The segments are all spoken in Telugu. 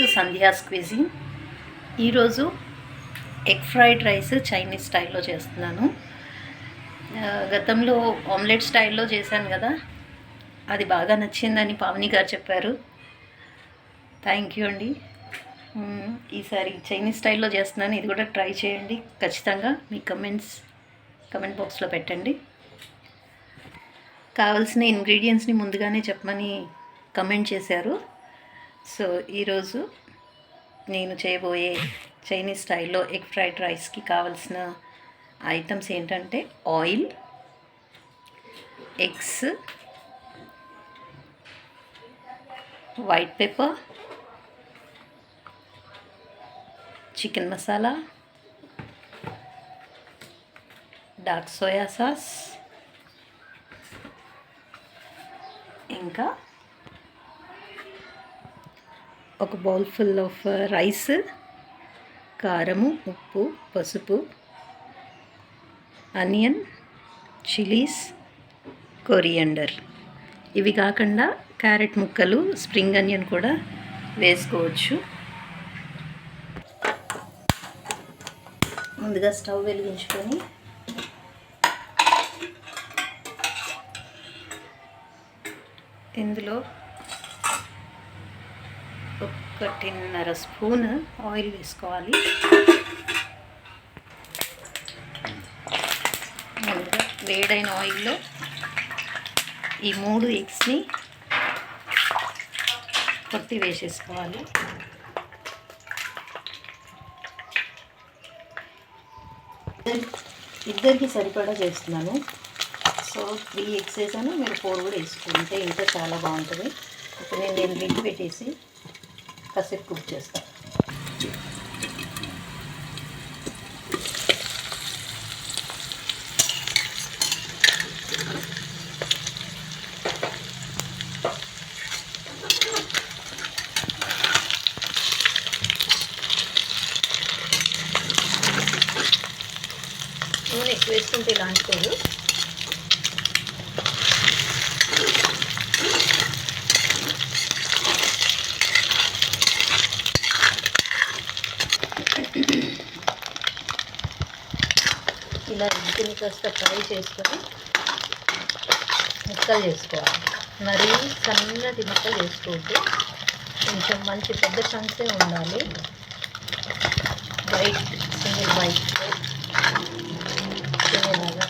To Sandhya's cuisine. ఈరోజు ఎగ్ ఫ్రైడ్ రైస్ చైనీస్ స్టైల్లో చేస్తున్నాను. గతంలో ఆమ్లెట్ స్టైల్లో చేశాను కదా, అది బాగా నచ్చిందని పావని గారు చెప్పారు. థ్యాంక్ యూ అండి. ఈసారి చైనీస్ స్టైల్లో చేస్తున్నాను, ఇది కూడా ట్రై చేయండి. ఖచ్చితంగా మీ కమెంట్ బాక్స్లో పెట్టండి. కావాల్సిన ఇంగ్రీడియంట్స్ని ముందుగానే చెప్పమని కమెంట్ చేశారు. సో ఈరోజు నేను చేయబోయే చైనీస్ స్టైల్లో ఎగ్ ఫ్రైడ్ రైస్కి కావాల్సిన ఐటమ్స్ ఏంటంటే oil, eggs, white pepper, chicken masala, dark soya sauce, ఇంకా ఒక బౌల్ ఫుల్ ఆఫ్ రైస్, కారము, ఉప్పు, పసుపు, ఆనియన్, చిల్లీస్, కొరియండర్. ఇవి కాకుండా క్యారెట్ ముక్కలు, స్ప్రింగ్ ఆనియన్ కూడా వేసుకోవచ్చు. ముందుగా స్టవ్ వెలిగించుకొని ఇందులో 1.5 స్పూన్ ఆయిల్ వేసుకోవాలి. ముందుగా వేడైన ఆయిల్లో ఈ 3 ఎగ్స్ని కొట్టి వేసేసుకోవాలి. ఇద్దరికి సరిపడా చేస్తున్నాను. సో 3 ఎగ్స్ వేసాను, మీరు 4 కూడా వేసుకుంటే ఇంకా చాలా బాగుంటుంది. ఇప్పుడు నేను లిడ్ పెట్టేసి కాసేపు కుక్ చేస్తాను. నూనె ఎక్కువ వేసుకుంటే ఇలా అంటుకోదు. ఇలా ఎగ్గుని కాస్త ఫ్రై చేసుకొని ముక్కలు చేసుకోవాలి. మరీ సన్నటి ముక్కలు చేసుకోవద్దు, కొంచెం మంచి పెద్ద చంక్సే ఉండాలి. వైట్ సింగిల్ వైట్ తినేలాగా.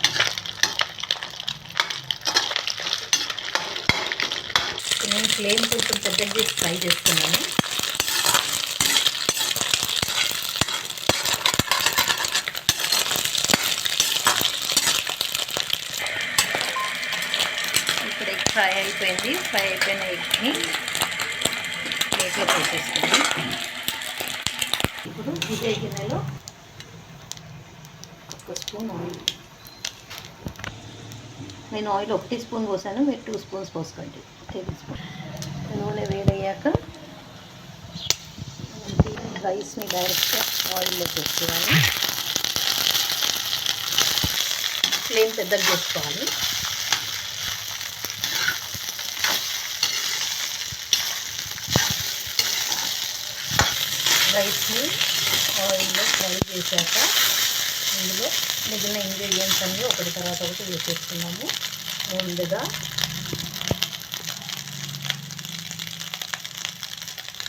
నేను ఫ్లేమ్ కొంచెం పెద్దగా చేసి ఫ్రై చేస్తున్నాను. ఇప్పుడు ఎగ్ ఫ్రై అయిపోయింది. ఫ్రై అయిపోయిన ఎగ్ని ప్లేట్లో వేసేసుకుంది. ఇప్పుడు ఇదే గిన్నెలో 1 స్పూన్ ఆయిల్. నేను ఆయిల్ 1 స్పూన్ పోసాను, మీరు 2 స్పూన్స్ పోసుకోండి. Table spoon. నూనె వేడయ్యాక రైస్ని డైరెక్ట్గా ఆయిల్లో వేసుకోవాలి. ఫ్లేమ్ పెద్దగా చేసుకోవాలి. రైస్ని ఆయిల్లో ఫ్రై చేశాక ఇందులో మిగిలిన ఇంగ్రీడియంట్స్ అన్నీ ఒకటి తర్వాత ఒకటి వేసేస్తున్నాము. ముందుగా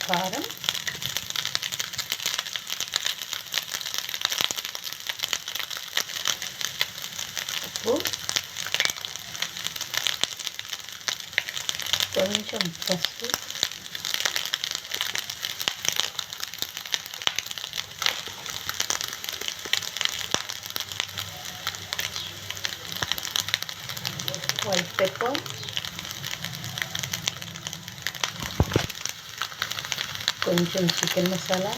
కారం, ఉప్పు, కొంచెం పసుపు, వైట్ పెప్పర్, కొంచెం చికెన్ మసాలా,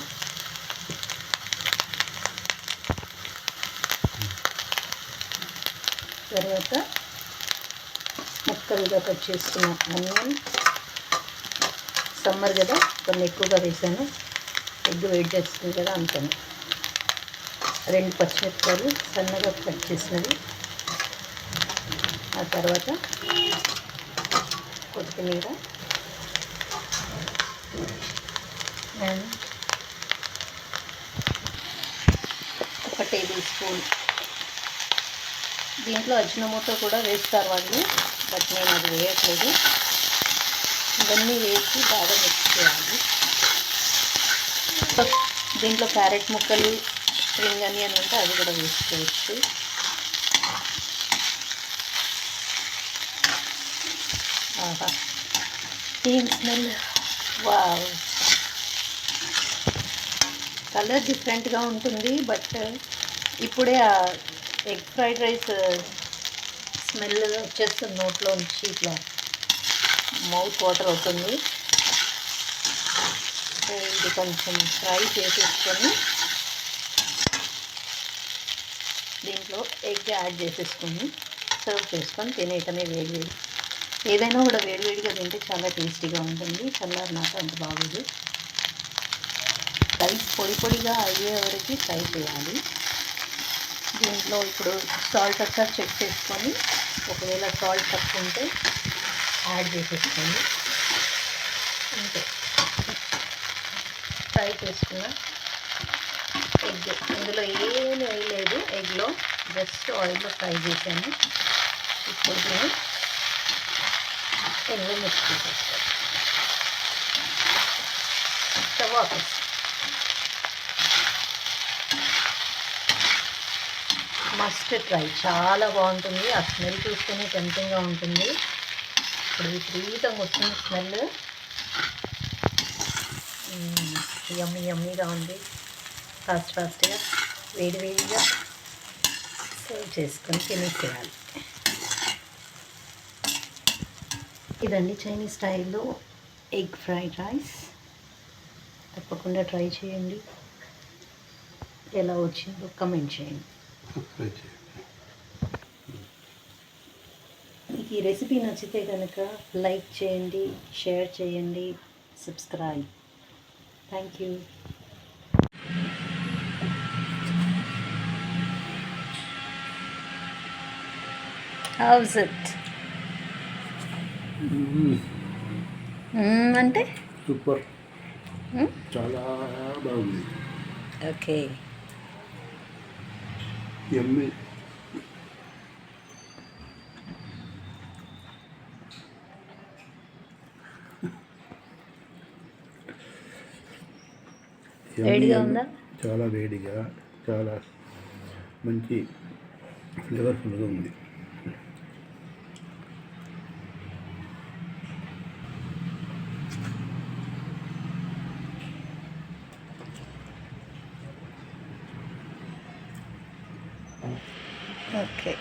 తర్వాత ముక్కలుగా కట్ చేసుకున్న ఆనియన్. సమ్మర్ కదా, కొన్ని ఎక్కువగా వేసాను. ఎగ్ వేడి చేస్తుంది కదా అందుకని. 2 పచ్చిమిరపకాయలు సన్నగా కట్ చేసినవి. ఆ తర్వాత కొత్తిమీర, అండ్ ఒక టేబుల్ స్పూన్, దీంట్లో అజినోమోటో కూడా వేస్తారు వాళ్ళు, బట్ నేను అది వేయట్లేదు. ఇవన్నీ వేసి బాగా మిక్స్ చేయాలి. దీంట్లో క్యారెట్ ముక్కలు, స్ప్రింగ్ ఆనియన్ ఉంటే అది కూడా వేసుకోవచ్చు. ఆహా, ఏం స్మెల్! వావ్, కలర్ డిఫరెంట్గా ఉంటుంది, బట్ ఇప్పుడే ఆ ఎగ్ ఫ్రైడ్ రైస్ స్మెల్ వచ్చేస్తుంది నోట్లో నుంచి, ఇట్లా మౌత్ వాటర్ అవుతుంది. సో ఇది కొంచెం ఫ్రై చేసేసుకొని దీంట్లో ఎగ్ యాడ్ చేసేసుకొని సర్వ్ చేసుకొని తినేయటమే. వేడివేడి, ఏదైనా కూడా వేడివేడిగా తింటే చాలా టేస్టీగా ఉంటుంది. చల్లారినాక అంత బాగోదు. రైస్ పొడి పొడిగా అయ్యే వరకు ఫ్రై చేయాలి. దీంట్లో ఇప్పుడు సాల్ట్ ఒకసారి చెక్ చేసుకొని, ఒకవేళ సాల్ట్ తక్కువ ఉంటే యాడ్ చేసేసుకోండి. అంతే, ఫ్రై చేసుకున్న ఎగ్, ఇందులో ఏమీ వేయలేదు, ఎగ్లో జస్ట్ ఆయిల్లో ఫ్రై చేశాను. ఇప్పుడు నేను ఇందులో మిక్స్ చేసేస్తాను. Stove off. మస్ట్ ట్రై, చాలా బాగుంటుంది. ఆ స్మెల్ చూస్తేనే టెంప్టింగ్గా ఉంటుంది. ఇప్పుడు విపరీతంగా వస్తుంది స్మెల్. యమ్మీ యమ్మీగా ఉంది. ఫాస్ట్గా వేడివేడిగా సర్వ్ చేసుకొని తినేసేయాలి. ఇదండి చైనీస్ స్టైల్లో ఎగ్ ఫ్రైడ్ రైస్. తప్పకుండా ట్రై చేయండి. ఎలా వచ్చిందో కమెంట్ చేయండి. మీకు ఈ రెసిపీ నచ్చితే కనుక లైక్ చేయండి, షేర్ చేయండి, subscribe. Thank you. House it అంటే సూపర్, చాలా బాగుంది. ఓకే, యమ్మీ. వేడిగా ఉందా? చాలా వేడిగా, చాలా మంచి ఫ్లేవర్ఫుల్గా ఉంది. ఓకే.